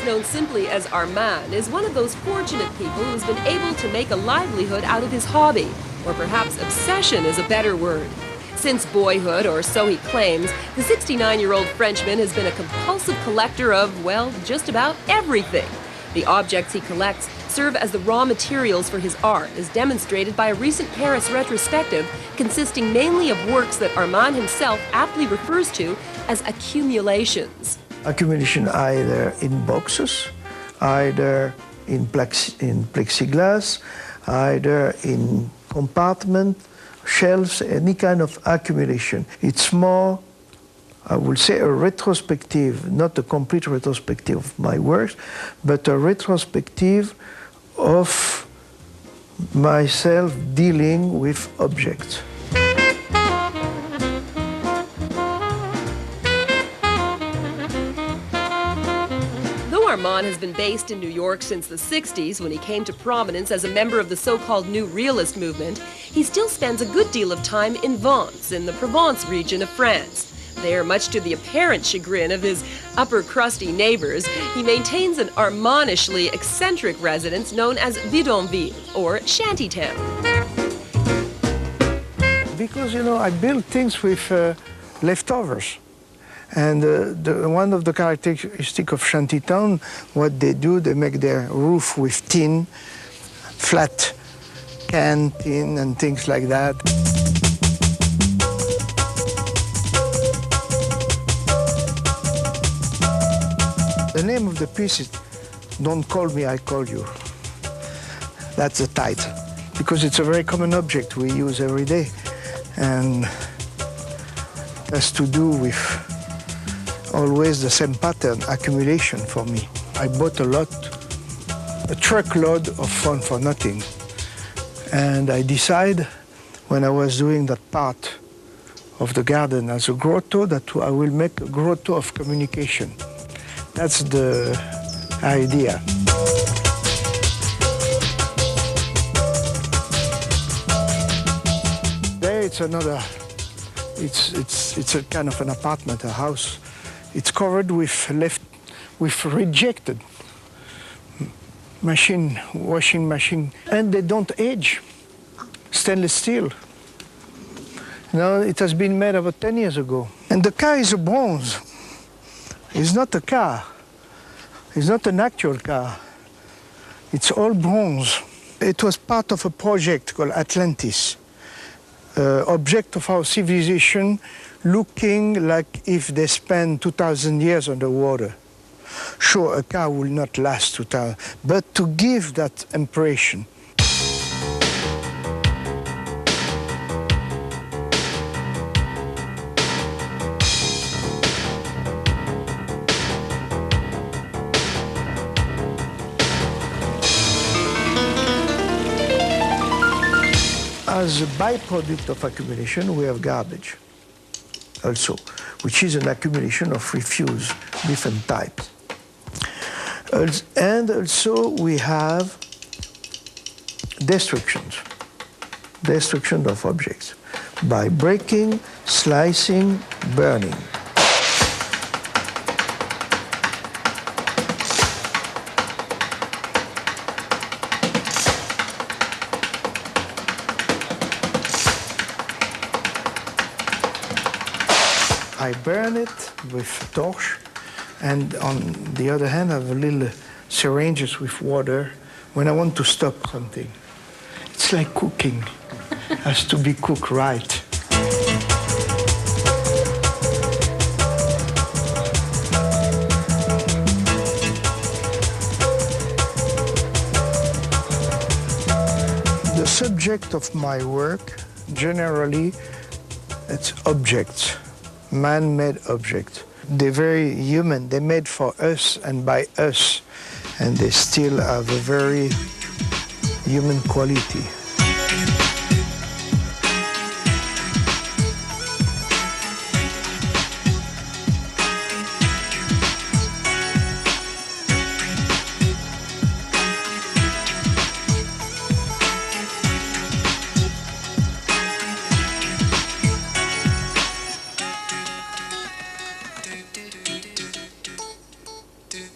known simply as Arman, is one of those fortunate people who's been able to make a livelihood out of his hobby, or perhaps obsession is a better word. Since boyhood, or so he claims, the 69-year-old Frenchman has been a compulsive collector of, well, just about everything. The objects he collects serve as the raw materials for his art, as demonstrated by a recent Paris retrospective consisting mainly of works that Arman himself aptly refers to as accumulations. Accumulation either in boxes, either in plexiglass, either in compartment, shelves, any kind of accumulation. It's more, I would say, a retrospective, not a complete retrospective of my works, but a retrospective of myself dealing with objects. Arman has been based in New York since the 60s, when he came to prominence as a member of the so-called New Realist movement. He still spends a good deal of time in Vence, in the Provence region of France. There, much to the apparent chagrin of his upper crusty neighbors, he maintains an Armanishly eccentric residence known as bidonville, or shantytown. Because, you know, I build things with leftovers. And one of the characteristics of shantytown, what they do, they make their roof with tin, flat can tin and things like that. The name of the piece is "Don't Call Me, I Call You." That's the title, because it's a very common object we use every day, and it has to do with always the same pattern, accumulation for me. I bought a truckload of fun for nothing. And I decided, when I was doing that part of the garden as a grotto, that I will make a grotto of communication. That's the idea. There it's another, it's a kind of an apartment, a house. It's covered with rejected washing machine, and they don't age. Stainless steel. Now, it has been made about 10 years ago. And the car is a bronze. It's not a car. It's not an actual car. It's all bronze. It was part of a project called Atlantis, object of our civilization, looking like if they spend 2,000 years underwater. Sure, a car will not last 2,000, but to give that impression. As a byproduct of accumulation, we have garbage also, which is an accumulation of refuse, different types. And also we have destruction of objects by breaking, slicing, burning. I burn it with a torch, and on the other hand, I have a little syringes with water when I want to stop something. It's like cooking. It has to be cooked right. The subject of my work, generally, it's objects. Man-made objects. They're very human. They're made for us and by us, and they still have a very human quality.